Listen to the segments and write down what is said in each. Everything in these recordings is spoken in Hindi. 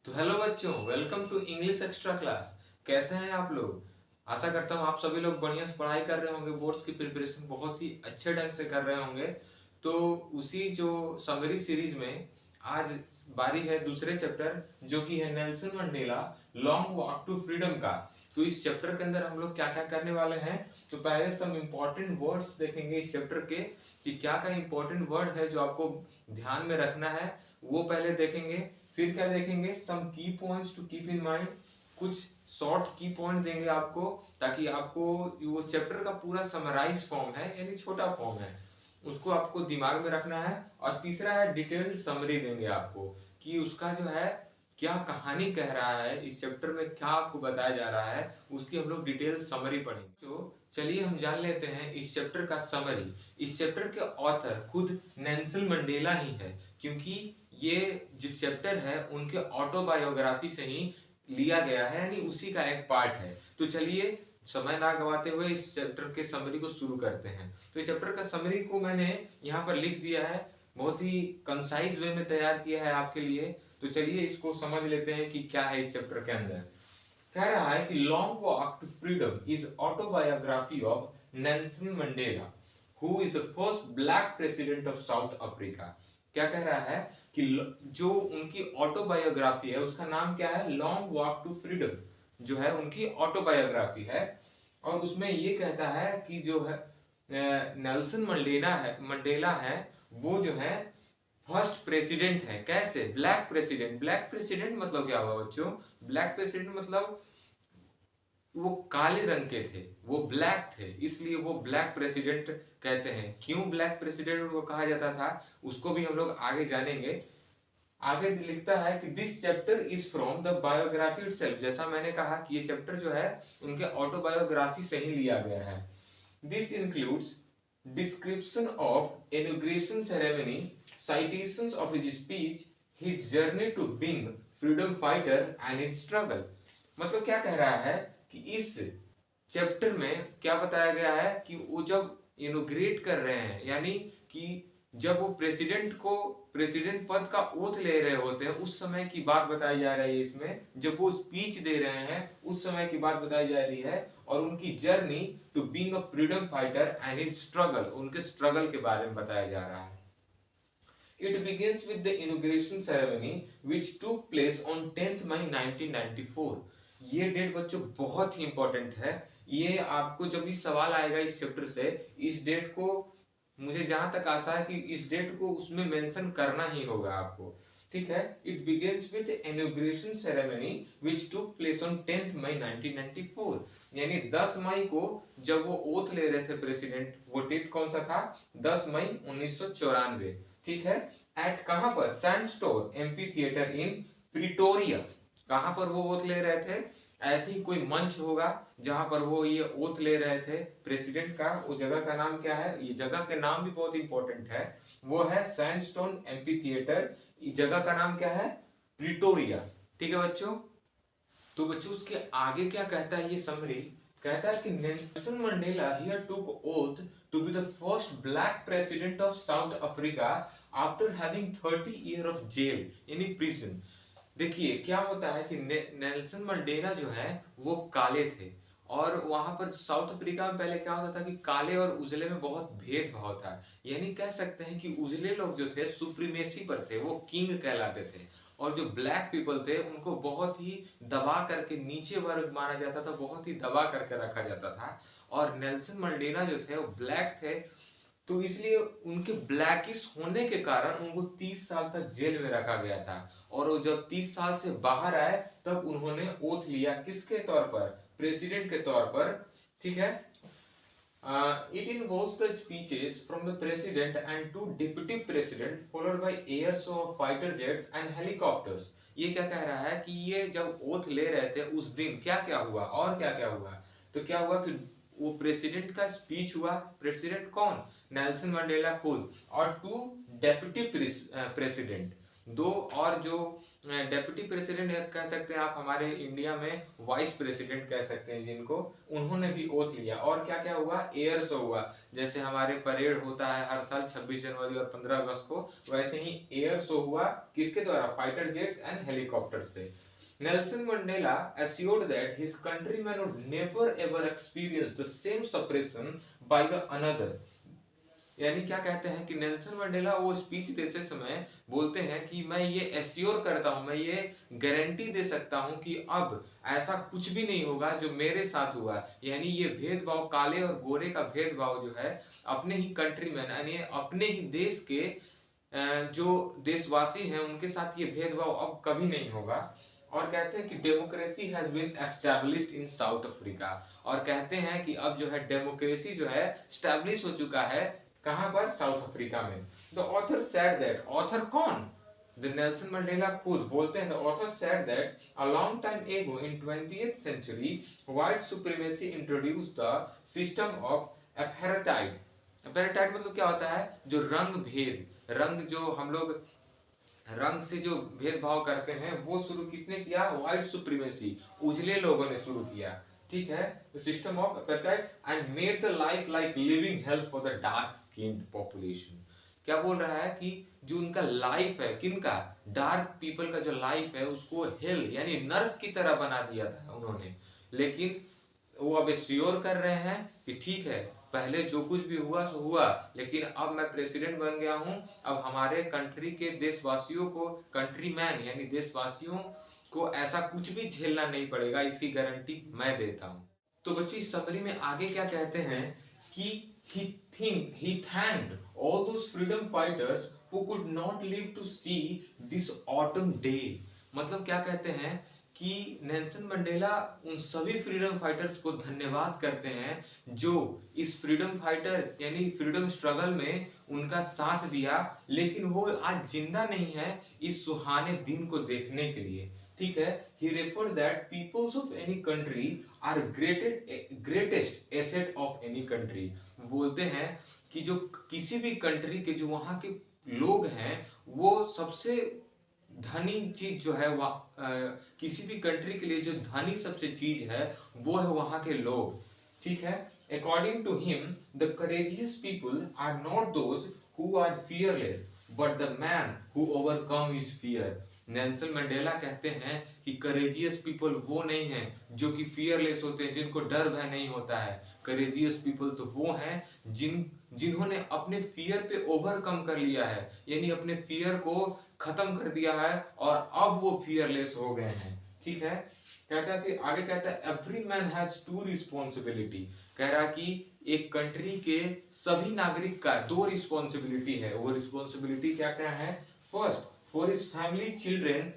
तो हेलो बच्चों, welcome to English extra class. कैसे हैं आप लोग? आशा करता हूँ आप सभी लोग बढ़िया से पढ़ाई कर रहे होंगे, बोर्ड्स की प्रिपरेशन बहुत ही अच्छे ढंग से कर रहे होंगे। तो उसी जो समरी सीरीज में आज बारी है दूसरे चैप्टर, जो कि है Nelson Mandela long walk to freedom का। तो इस चैप्टर के अंदर हम लोग क्या क्या करने वाले हैं, तो पहले सम इम्पोर्टेंट वर्ड्स देखेंगे इस चैप्टर के, कि क्या क्या इम्पोर्टेंट वर्ड है जो आपको ध्यान में रखना है, वो पहले देखेंगे। फिर क्या देखेंगे, some key points to keep in mind, कुछ शॉर्ट की पॉइंट देंगे आपको, ताकि आपको वो चैप्टर का पूरा समराइज फॉर्म है, यानी छोटा फॉर्म है, उसको आपको दिमाग में रखना है। और तीसरा है डिटेल्ड समरी देंगे आपको, कि उसका जो है क्या कहानी कह रहा है, इस चैप्टर में क्या आपको बताया जा रहा है, उसकी हम लोग डिटेल समरी पढ़ेंगे। तो चलिए हम जान लेते हैं इस चैप्टर का समरी। इस चैप्टर के ऑथर खुद नेल्सन मंडेला ही है, क्योंकि ये जो चैप्टर है उनके ऑटोबायोग्राफी से ही लिया गया है, यानी उसी का एक पार्ट है। तो चलिए समय ना गवाते हुए इस चैप्टर के समरी को शुरू करते हैं। तो इस चैप्टर का समरी को मैंने यहाँ पर लिख दिया है, बहुत ही कंसाइज वे में तैयार किया है आपके लिए। तो चलिए इसको समझ लेते हैं कि क्या है इस चैप्टर के अंदर। कह रहा है कि long walk to freedom is autobiography of Nelson Mandela, who is the first black president of South Africa. क्या कह रहा है कि जो उनकी ऑटोबायोग्राफी है उसका नाम क्या है, लॉन्ग वॉक टू फ्रीडम, जो है उनकी ऑटोबायोग्राफी है। और उसमें ये कहता है कि जो है नेल्सन मंडेला है वो जो है फर्स्ट प्रेसिडेंट है। कैसे? Black president. ब्लैक प्रेसिडेंट मतलब क्या हुआ बच्चों? ब्लैक प्रेसिडेंट मतलब वो काले रंग के थे, वो ब्लैक थे, इसलिए वो ब्लैक प्रेसिडेंट कहते हैं। क्यों ब्लैक प्रेसिडेंट उनको कहा जाता था, उसको भी हम लोग आगे जानेंगे। आगे लिखता है कि this chapter is from the biography itself. जैसा मैंने कहा कि ये चैप्टर जो है उनके ऑटोबायोग्राफी से ही लिया गया है। This includes description of inauguration ceremony, citations of his speech, his journey to being freedom fighter and his struggle। मतलब क्या कह रहा है कि इस चैप्टर में क्या बताया गया है कि वो जब इनोग्रेट कर रहे हैं, यानी कि जब वो प्रेसिडेंट पद का ओथ ले रहे होते हैं, उस समय की बात बताई जा रही है इसमें। जब वो स्पीच दे रहे हैं उस समय की बात बताई जा रही है, और उनकी journey to being a freedom fighter and his struggle, उनके स्ट्रगल के बारे में बताया जा रहा है। It begins with the inauguration ceremony which took place on 10th May 1994। ये डेट बच्चों बहुत ही इंपॉर्टेंट है। ये आपको जब भी सवाल आएगा इस चैप्टर से, इस डेट को मुझे जहां तक आशा है कि इस डेट को उसमें मेंशन करना ही होगा आपको। ठीक है। It begins with inauguration ceremony which took place on 10th मई 1994, यानी 10 मई को जब वो ओथ ले रहे थे प्रेसिडेंट, वो डेट कौन सा था? 10 मई 1994। ठीक है। एट कहां पर? Sandstone amphi theatre in Pretoria. कहां पर वो ओथ ले रहे थे? ऐसे ही कोई मंच होगा जहां पर वो ये ओथ ले रहे थे प्रेसिडेंट का। वो जगह का नाम क्या है? ये जगह के नाम भी बहुत इंपॉर्टेंट है, वो है सैंडस्टोन एम्पी थिएटर। जगह का नाम क्या है? प्रिटोरिया। ठीक है बच्चों। तो बच्चों उसके आगे क्या कहता है ये समरी? कहता है कि Nelson Mandela here took oath to be the first black president of South Africa after having 30 year of jail in prison. देखिए क्या होता है कि नेल्सन मंडेला जो है वो काले थे, और वहां पर साउथ अफ्रीका में पहले क्या होता था कि काले और उजले में बहुत भेदभाव था। यानी कह सकते हैं कि उजले लोग जो थे सुप्रीमेसी पर थे, वो किंग कहलाते थे, और जो ब्लैक पीपल थे उनको बहुत ही दबा करके नीचे वर्ग माना जाता था, बहुत ही दबा करके रखा जाता था। और नेल्सन मंडेला जो थे वो ब्लैक थे, तो इसलिए उनके ब्लैकिश होने के कारण उनको 30 साल तक जेल में रखा गया था। और वो जब 30 साल से बाहर आए तब उन्होंने ओथ लिया, किसके तौर पर? प्रेसिडेंट के तौर पर। ठीक है। It involves the speeches from the president and two deputy president followed by airs of fighter jets and helicopters। ये क्या कह रहा है कि ये जब ओथ ले रहे थे उस दिन क्या क्या हुआ और क्या क्या हुआ? तो क्या हुआ कि वो प्रेसिडेंट का स्पीच हुआ। प्रेसिडेंट कौन? नेल्सन मंडेला खुद, और टू डेप्यूटी प्रेसिडेंट, दो और जो डेप्यूटी प्रेसिडेंट कह सकते हैं आप, हमारे इंडिया में वाइस प्रेसिडेंट कह सकते हैं जिनको, उन्होंने भी ओथ लिया। और क्या क्या हुआ, एयर शो हुआ, जैसे हमारे परेड होता है हर साल 26 जनवरी और 15 अगस्त को, वैसे ही एयर शो हुआ, किसके द्वारा, फाइटर जेट्स एंड हेलीकॉप्टर से। Nelson Mandela assured that his countrymen would never ever experience the same suppression by the another। यानी क्या कहते हैं कि नेल्सन मंडेला वो स्पीच देते समय बोलते हैं कि मैं ये एश्योर करता हूं, मैं ये गारंटी दे सकता हूं कि अब ऐसा कुछ भी नहीं होगा जो मेरे साथ हुआ। यानी ये भेदभाव, काले और गोरे का भेदभाव जो है अपने ही कंट्रीमैन यानी अपने ही देश के जो देशवासी हैं उनके साथ ये भेदभाव अब कभी नहीं होगा। और कहते हैं कि democracy has been established in South Africa, और कहते हैं कि अब जो है डेमोक्रेसी जो है स्टैब्लिश हो चुका है, कहां पर, साउथ अफ्रीका में। The author said that, author कौन, द नेल्सन मंडेला खुद बोलते हैं, the author said that a long time एगो इन 20th century white supremacy introduced the system of apartheid। apartheid मतलब क्या होता है, जो रंग भेद, रंग जो हम लोग रंग से जो भेदभाव करते हैं वो शुरू किसने किया, व्हाइट सुप्रीमेसी, उजले लोगों ने शुरू किया। ठीक है, the system of apartheid and made the life like living help for the dark skinned population. क्या बोल रहा है कि जो उनका लाइफ है, किनका, डार्क पीपल का जो लाइफ है उसको हेल यानी नर्क की तरह बना दिया था उन्होंने। लेकिन वो अब श्योर कर रहे हैं कि ठीक है, पहले जो कुछ भी हुआ सो हुआ, लेकिन अब मैं प्रेसिडेंट बन गया हूं, अब हमारे कंट्री के देशवासियों को, कंट्रीमैन यानी देशवासियों को ऐसा कुछ भी झेलना नहीं पड़ेगा, इसकी गारंटी मैं देता हूं। तो बच्चों इस समरी में आगे क्या कहते हैं कि he thanked all those freedom fighters who could not live to see this autumn day। मतलब क्या कहते हैं कि नेल्सन मंडेला उन सभी फ्रीडम फाइटर्स को धन्यवाद करते हैं जो इस फ्रीडम फाइटर यानी फ्रीडम स्ट्रगल में उनका साथ दिया, लेकिन वो आज जिंदा नहीं है इस सुहाने दिन को देखने के लिए। ठीक है, he referred that peoples of any country are greatest asset of any country। बोलते हैं कि जो किसी भी कंट्री के जो वहां के लोग हैं वो सबसे धनी चीज जो है किसी भी कंट्री के लिए जो धनी सबसे चीज है वो है वहां के लोग। ठीक है, according to him the courageous people are not those who are fearless but the man who overcome his fear. Nelson Mandela कहते हैं कि करेजियस पीपल वो नहीं है जो कि फियरलेस होते हैं, जिनको डर भय नहीं होता है। करेजियस पीपल तो वो हैं जिन्होंने अपने फियर पे ओवरकम कर लिया है, यानी अपने फियर को खत्म कर दिया है और अब वो फियरलेस हो गए हैं। ठीक है, कहता है कि आगे कहता है every man has two responsibility. कह रहा कि एक कंट्री के सभी नागरिक का दो रिस्पॉन्सिबिलिटी है। वो रिस्पॉन्सिबिलिटी क्या क्या है, first for his family children.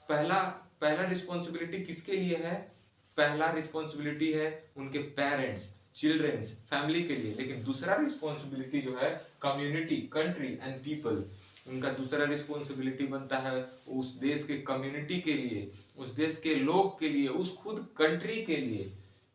पहला रिस्पॉन्सिबिलिटी किसके लिए है, पहला रिस्पॉन्सिबिलिटी है उनके पेरेंट्स, चिल्ड्रंस, फैमिली के लिए। लेकिन दूसरा रिस्पॉन्सिबिलिटी जो है कम्युनिटी, कंट्री एंड पीपल, उनका दूसरा रिस्पॉन्सिबिलिटी बनता है उस देश के कम्युनिटी के लिए, उस देश के लोग के लिए, उस खुद कंट्री के लिए।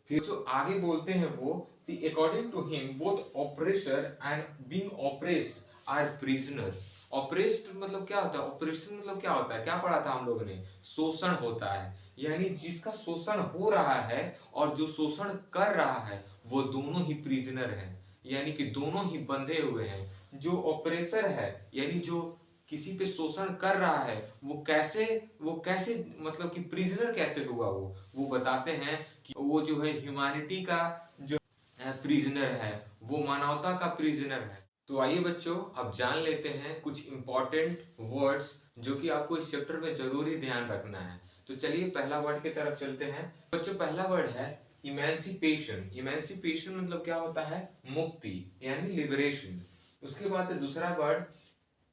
फिर जो आगे बोलते हैं वो according to him both oppressor and being oppressed are prisoners. Oppressed मतलब क्या होता है, ऑपरेशन मतलब क्या होता है, क्या पढ़ा था हम लोगों ने, शोषण होता है। यानी जिसका शोषण हो रहा है और जो शोषण कर रहा है वो दोनों ही प्रिजनर हैं, यानी कि दोनों ही बंधे हुए हैं। जो ऑपरेसर है यानी जो किसी पे शोषण कर रहा है वो कैसे मतलब कि प्रिजनर कैसे हुआ, वो बताते हैं कि वो जो है ह्यूमैनिटी का जो प्रिजनर है, वो मानवता का प्रिजनर है। तो आइए बच्चों अब जान लेते हैं कुछ इंपॉर्टेंट वर्ड्स जो कि आपको इस चैप्टर में जरूरी ध्यान रखना है। तो चलिए पहला वर्ड की तरफ चलते हैं बच्चों। पहला वर्ड है इमेंसिपेशन। इमेंसिपेशन मतलब क्या होता है, मुक्ति यानी लिबरेशन। उसके बाद दूसरा वर्ड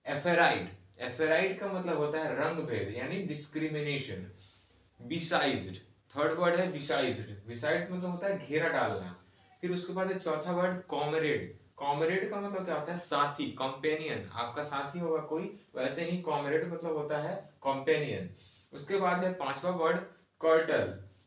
एफेराइड। एफेराइड का मतलब होता है रंग भेद यानी डिस्क्रिमिनेशन। बिसाइज्ड, थर्ड वर्ड है बिसाइज्ड। बिसाइड्स मतलब होता है घेरा डालना। फिर उसके बाद चौथा वर्ड कॉमरेड। कॉमरेड का मतलब क्या होता है, साथी, कंपेनियन। आपका साथी होगा कोई, वैसे ही कॉमरेड मतलब होता है कंपेनियन। उसके बाद है पांचवा वर्ड कर्टल।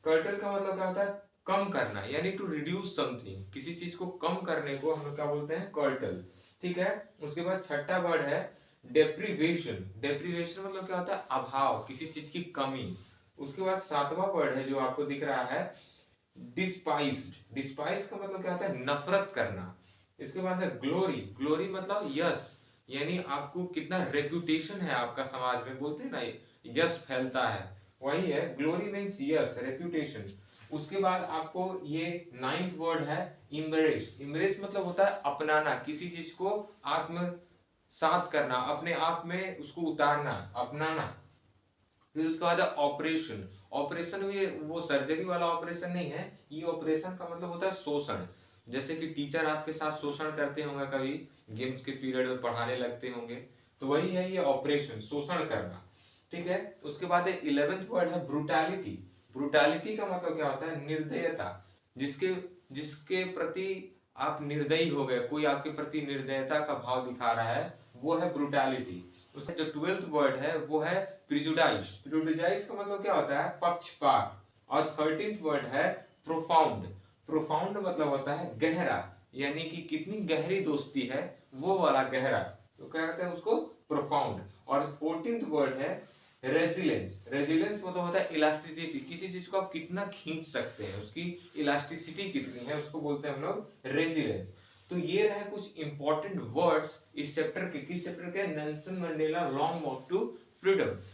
कर्टल का मतलब क्या होता है, कम करना यानी टू रिड्यूस समथिंग। किसी चीज को कम करने को हम लोग क्या बोलते हैं, कर्टल। ठीक है, उसके बाद छठा वर्ड है डेप्रीवेशन, डेप्रीवेशन मतलब क्या होता है, अभाव, किसी चीज की कमी। उसके बाद सातवां वर्ड है जो आपको दिख रहा है, डिस्पाइज्ड, डिस्पाइज का मतलब क्या होता है, नफरत करना। इसके बाद है ग्लोरी, ग्लोरी मतलब यश, यानी आपको कितना रेपुटेशन है आपका समाज में, बोलते हैं ना यश फैलता है, वही है ग्लोरी मीन्स यश, रेपुटेशन। उसके बाद आपको ये नाइन्थ वर्ड है इम्ब्रेस, इम्ब्रेस मतलब होता है अपनाना, किसी चीज को आत्म सात करना, अपने आप में उसको उतारना, अपनाना। फिर उसके बाद है ऑपरेशन, ऑपरेशन ये वो सर्जरी वाला ऑपरेशन नहीं है, ये ऑपरेशन का मतलब होता है शोषण। जैसे कि टीचर आपके साथ शोषण करते होंगे, कभी गेम्स के पीरियड में पढ़ाने लगते होंगे, तो वही है ये ऑपरेशन, शोषण करना। ठीक है। उसके बाद है 11th वर्ड है ब्रुटैलिटी, ब्रुटैलिटी का मतलब क्या होता है, निर्दयता, जिसके जिसके प्रति आप निर्दयी हो गए, कोई आपके प्रति निर्दयता का भाव दिखा रहा है, वो है ब्रुटैलिटी। उसका जो 12th वर्ड है वो है प्रिजुडाइज, प्रिजुडाइज का मतलब क्या होता है, पक्षपात। और 13th वर्ड है प्रोफाउंड, प्रोफाउंड मतलब होता है गहरा, यानी कि कितनी गहरी दोस्ती है, वो वाला गहरा, तो क्या कहते हैं उसको, प्रोफाउंड। और 14th वर्ड है रेजिलेंस, रेजिलेंस मतलब होता है इलास्टिसिटी, किसी चीज को आप कितना खींच सकते हैं, उसकी इलास्टिसिटी कितनी है, उसको बोलते हैं हम लोग रेजिलेंस। तो ये रहे कुछ इंपॉर्टेंट वर्ड्स इस चैप्टर के, किस चैप्टर के, Nelson Mandela long walk to freedom.